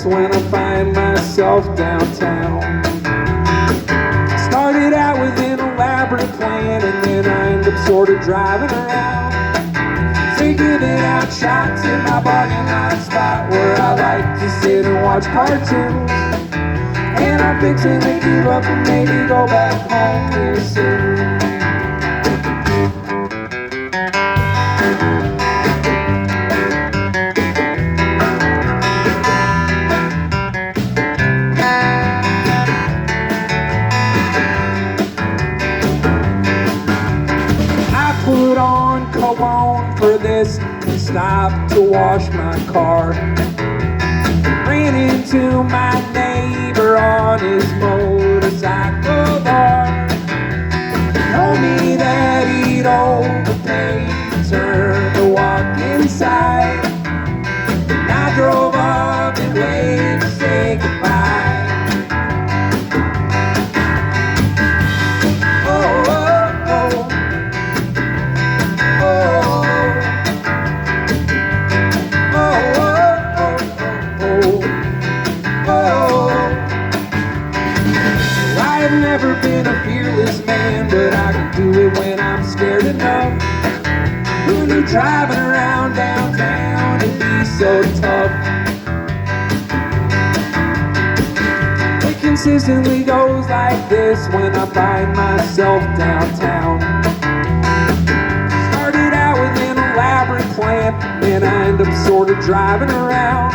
this when I find myself downtown. Started out with an elaborate plan, and then I end up sort of driving around. Giving out shots in my parking lot spot where I like to sit and watch cartoons. And I'm fixing to give up and maybe go back home real soon. I put on cologne for this and stopped to wash my car. Ran into my neighbor on his motorcycle bar. Told me that he'd overpaid to turn to walk inside. And I drove up and waved to say goodbye. I've never been a fearless man, but I can do it when I'm scared enough. Who knew driving around downtown would be so tough? It consistently goes like this when I find myself downtown. Started out with an elaborate plan, then I end up sort of driving around.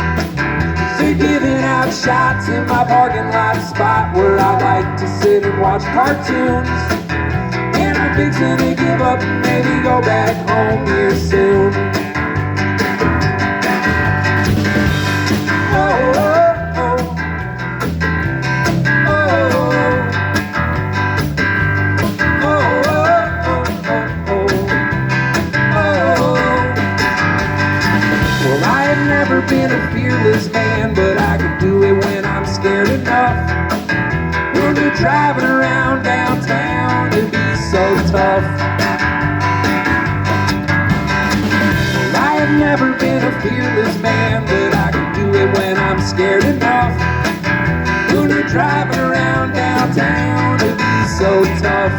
Giving out shots in my parking lot spot where I like to sit and watch cartoons. And I'm fixing to give up and maybe go back home here soon. Oh, oh, oh. Oh, oh, oh, oh, oh. Well, I have never been a fearless man, but I can do it when I'm scared enough. We'll be driving around downtown and be so tough. Well, I have never been a fearless man, but I can do it when I'm scared enough. We'll be driving around downtown and be so tough.